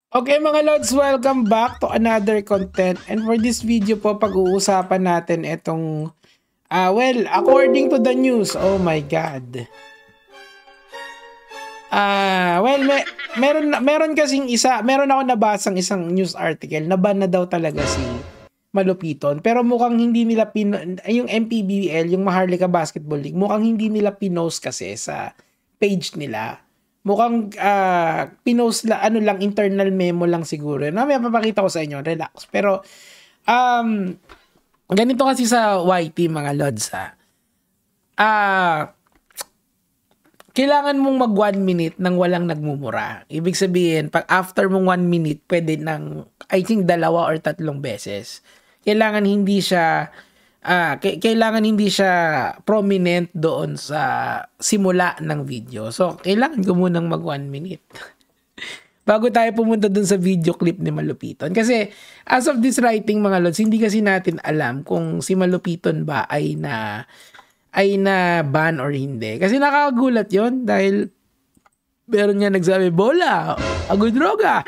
Okay mga lods, welcome back to another content. And for this video po, pag-uusapan natin itong, well, according to the news, oh my God. Well, meron kasing meron ako nabasang isang news article na ban na daw talaga si Malupiton. Pero mukhang hindi nila, yung MPBL, yung Maharlika Basketball League, mukhang hindi nila pinost kasi sa page nila. Mukhang pinost lang internal memo lang siguro. May papakita ko sa inyo, relax. Pero ganito kasi sa YT mga lods kailangan mong mag 1 minute nang walang nagmumura. Ibig sabihin, pag after mong 1 minute, pwede ng I think 2 or 3 beses. Kailangan hindi siya prominent doon sa simula ng video. So, kailangan ko munang mag 1 minute. Bago tayo pumunta doon sa video clip ni Malupiton. Kasi, as of this writing mga lods, hindi kasi natin alam kung si Malupiton ba ay na ban or hindi. Kasi nakakagulat yon dahil meron nga nagsabi, bola, agoy droga.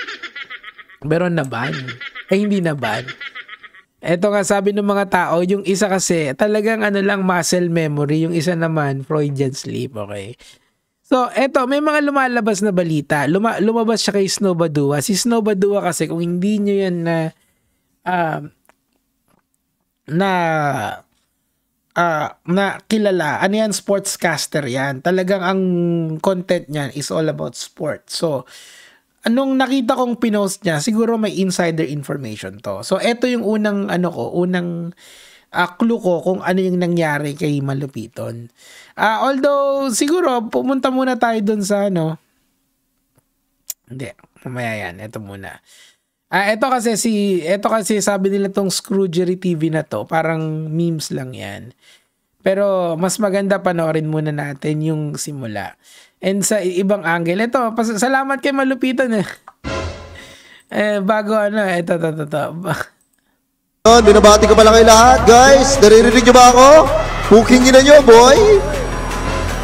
Meron na ban. Ay, hindi na ban. Ito nga sabi ng mga tao, yung isa kasi talagang muscle memory, yung isa naman Freudian sleep, okay? So, eto, may mga lumalabas na balita. Lumabas siya kay Snow Badua. Si Snow Badua kasi kung hindi nyo yan na kilala, ano yan, sportscaster yan. Talagang ang content niyan is all about sports. So, anong nakita kong pinost niya, siguro may insider information to. So, eto yung unang clue ko kung ano yung nangyari kay Malupiton. Although, siguro, pumunta muna tayo dun sa hindi, mamaya yan. Eto muna. Eto kasi sabi nila tong Scroogery TV na to, parang memes lang yan. Pero, mas maganda panoorin muna natin yung simula. And sa ibang angle, ito, salamat kay Malupiton bago ito. Binabati ko pala kayo lahat, guys. Naririnig nyo ba ako? Booking nyo na nyo, boy.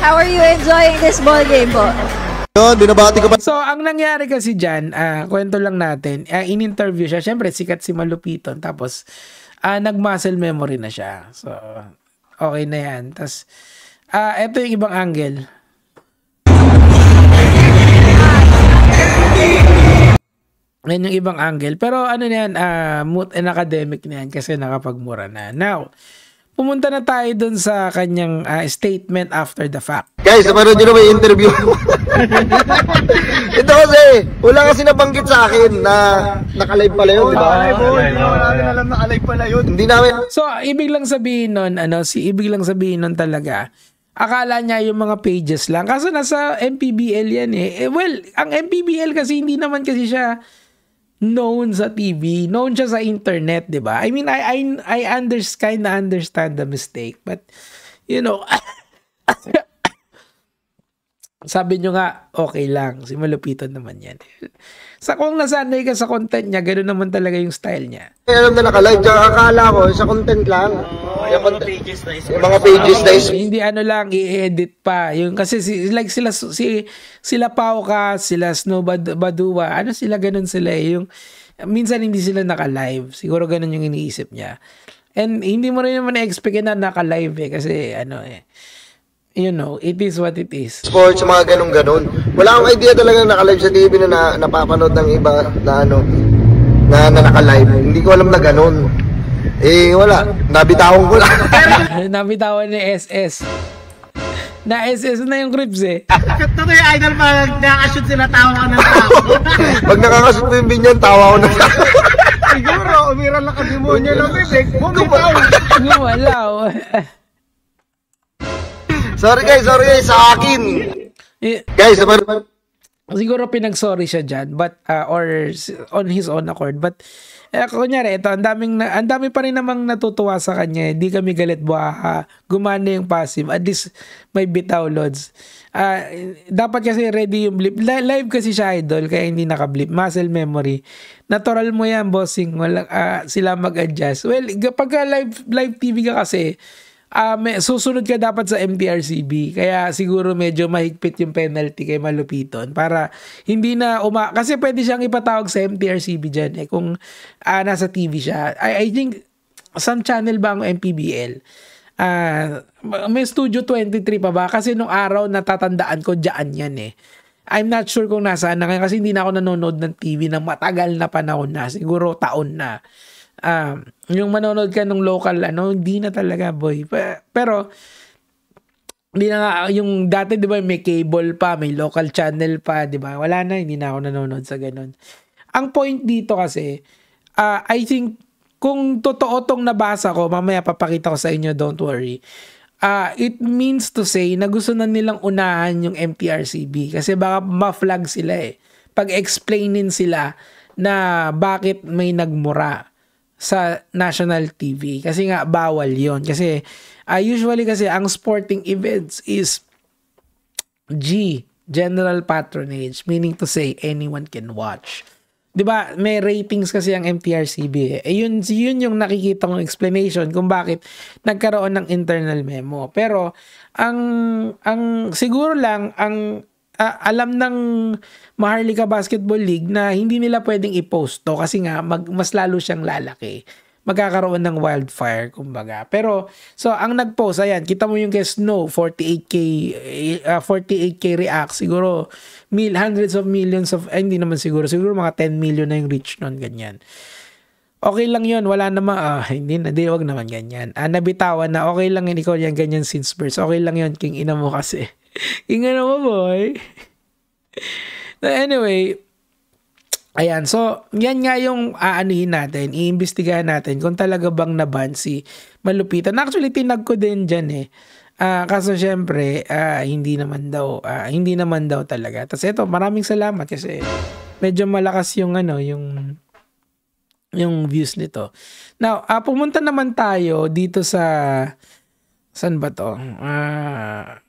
How are you enjoying this ball game po? Binabati ko pa. So, ang nangyari kasi dyan, kwento lang natin, in-interview siya. Siyempre, sikat si Malupiton. Tapos, nag-muscle memory na siya. So, okay na yan. Tapos, ito yung ibang angle. Yan yung ibang angle. Pero ano na yan, moot and academic na yan kasi nakapagmura na. Now, pumunta na tayo dun sa kanyang statement after the fact. Guys, napanood nyo na may interview. Ito kasi, wala kasi nabanggit sa akin na naka-live pala yun, di ba? Hindi namin alam na alive pala yun. Hindi namin. So, ibig lang sabihin nun talaga, akala niya yung mga pages lang. Kaso nasa MPBL yan well, ang MPBL kasi hindi naman kasi siya known sa TV, known siya sa internet, 'di ba? I mean, I understand the mistake, but sabi nyo nga, okay lang. Si Malupiton naman yan. Kung nasanay ka sa content niya, gano'n naman talaga yung style niya. Alam na naka-live, tsaka akala ko sa content lang. Yung mga pages na is. Hindi lang, i-edit pa. Yung, kasi like sila Pauka, sila Snow Badua, sila gano'n sila yung, minsan hindi sila naka-live. Siguro gano'n yung iniisip niya. And hindi mo rin naman na-expect na naka-live kasi it is what it is. Sports, mga ganun-ganun. Wala akong idea talaga naka-live sa TV na napapanood ng iba na na naka-live. Hindi ko alam na ganun. Wala. Nabitawan ko lang. Nabitawan ni SS. Na SS na yung Crips Totoo yung idol pag nakashoot sila, tawa ka ng tao. Pag nakakashoot mo yung binyan, tawa ko na. Siguro, umiran lang ka demonyo ng bibig. Bumitaw. Gumalaw. Sorry guys, sa akin. Guys, siguro pinag-sorry siya dyan, but, or on his own accord. But, kunyari, ito, ang dami pa rin namang natutuwa sa kanya. Hindi kami galit buha. Gumana yung passive. At least, may bitaw, lods. Dapat kasi ready yung blip. Live kasi siya, idol, kaya hindi naka-blip. Muscle memory. Natural mo yan, bossing. Sila mag-adjust. Well, pagka live TV ka kasi, susunod ka dapat sa MTRCB. Kaya siguro medyo mahigpit yung penalty kay Malupiton para hindi na kasi pwede siyang ipatawag sa MTRCB dyan kung nasa TV siya. I think some channel ba ang MPBL? May Studio 23 pa ba? Kasi nung araw natatandaan ko dyan yan I'm not sure kung nasaan na ngayon kasi hindi na ako nanonood ng TV ng matagal na panahon na. Siguro taon na. Yung manonood ka ng local, hindi na talaga, boy. Pero, hindi na nga, yung dati, di ba, may cable pa, may local channel pa, di ba? Wala na, hindi na ako nanonood sa ganun. Ang point dito kasi, I think, kung totoo tong nabasa ko, mamaya papakita ko sa inyo, don't worry. It means to say na gusto na nilang unahan yung MTRCB kasi baka ma-flag sila pag-explainin sila na bakit may nagmura sa national TV kasi nga bawal yon kasi usually kasi ang sporting events is general patronage, meaning to say anyone can watch. 'Di ba? May ratings kasi ang MTRCB. Yun yung nakikita kong explanation kung bakit nagkaroon ng internal memo. Pero ang siguro lang alam ng Maharlika Basketball League na hindi nila pwedeng i-post to kasi nga mas lalo siyang lalaki. Magkakaroon ng wildfire, kumbaga. Pero, so, ang nag-post, ayan, kita mo yung kay Snow, 48K reacts, siguro, hundreds of millions of, hindi naman siguro mga 10 million na yung reach nun, ganyan. Okay lang yun, wala naman, wag naman ganyan. Nabitawan na, okay lang yun, ikaw yan, ganyan since birth. Okay lang yun, king ina mo kasi. King ina mo, boy. So, anyway, ayan, so, yan nga yung aanuhin natin, iimbestigahan natin kung talaga bang naban si Malupiton. Actually, tinag ko din dyan kaso syempre, hindi naman daw talaga. Tapos ito, maraming salamat kasi medyo malakas yung yung views nito. Now, pumunta naman tayo dito sa saan ba to?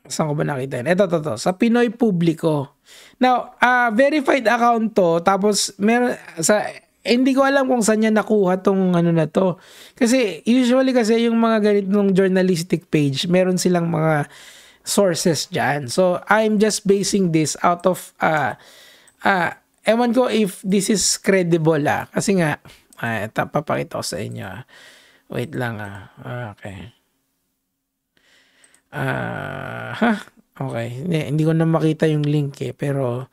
Saan ko ba nakita yun? Ito, sa Pinoy Publico. Now, verified account to, tapos meron hindi ko alam kung saan niya nakuha tong na to. Kasi usually kasi yung mga ganitong journalistic page, meron silang mga sources dyan. So, I'm just basing this out of ewan ko if this is credible Kasi nga, papakita ko sa inyo. Wait lang Okay. Okay. Hindi ko na makita yung link pero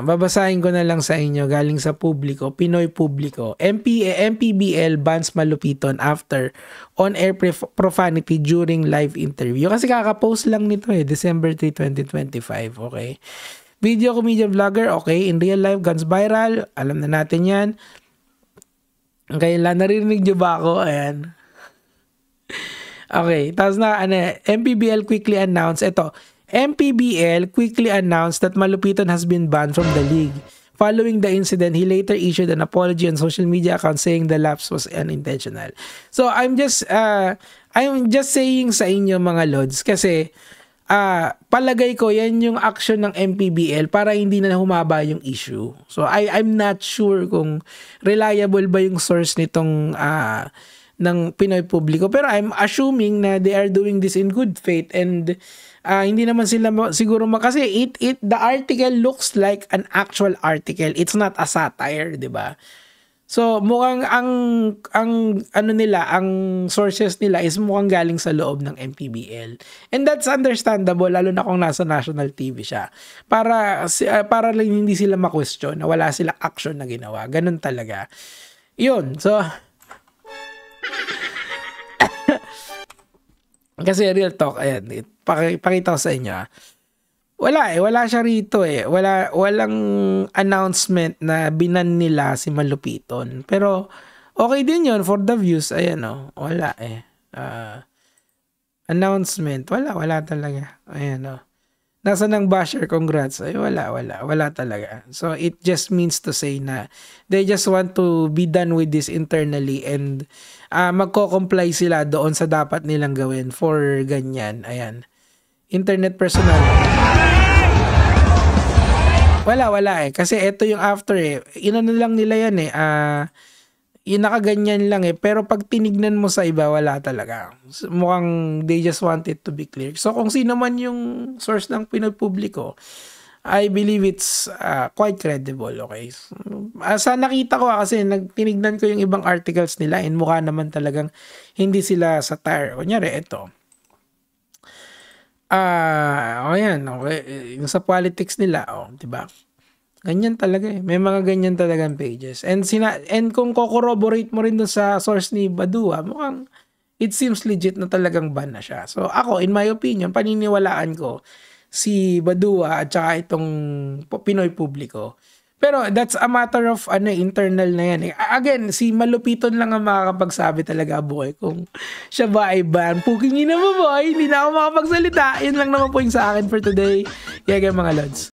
babasahin ko na lang sa inyo galing sa Publico, Pinoy Publico. MPBL bans Malupiton after on-air profanity during live interview. Kasi kaka-post lang nito December 3, 2025. Okay. Video comedian vlogger, okay. In real life, guns viral. Alam na natin yan. Kailan narinig nyo ba ako? Ayan. Okay, tapos na MPBL quickly announced that Malupiton has been banned from the league. Following the incident, he later issued an apology on social media account saying the lapse was unintentional. So I'm just saying sa inyo mga lods kasi palagay ko yan yung action ng MPBL para hindi na humaba yung issue. So I'm not sure kung reliable ba yung source nitong ng Pinoy Publico. Pero I'm assuming na they are doing this in good faith and hindi naman sila siguro kasi the article looks like an actual article. It's not a satire, 'di ba? So mukhang ang sources nila is mukhang galing sa loob ng MPBL. And that's understandable lalo na kung nasa national TV siya. Para lang hindi sila ma-question na wala silang action na ginawa. Ganun talaga. 'Yun. So kasi real talk, ayan, pakita ko sa inyo. Wala siya rito walang announcement na binan nila si Malupiton. Pero okay din yun for the views, ayan wala announcement, wala talaga. Ayan nasa ng basher, congrats. Ay, wala talaga. So it just means to say na they just want to be done with this internally and magko-comply sila doon sa dapat nilang gawin for ganyan. Ayan. Internet personnel. Wala kasi ito yung after inano lang nila yan Yung nakaganyan lang eh. Pero pag tinignan mo sa iba, wala talaga. Mukhang they just want it to be clear. So kung sino man yung source ng pinopubliko, I believe it's quite credible, okay? Sa nakita ko kasi tinignan ko yung ibang articles nila and mukha naman talagang hindi sila satire. Kunyari, ito. Ayan, okay. Yung sa politics nila, diba? Ganyan talaga eh. May mga ganyan talagang pages. And kung ko-corroborate mo rin dun sa source ni Badua, mukhang it seems legit na talagang ban na siya. So ako, in my opinion, paniniwalaan ko si Badua at saka itong Pinoy Publiko. Pero that's a matter of internal na yan. Again, si Malupiton lang ang makakapagsabi talaga, boy, kung siya ba ay ban. Puking ina mo, boy. Hindi na ako makapagsalita. Yun lang naman po yung sa akin for today. Kaya mga lods.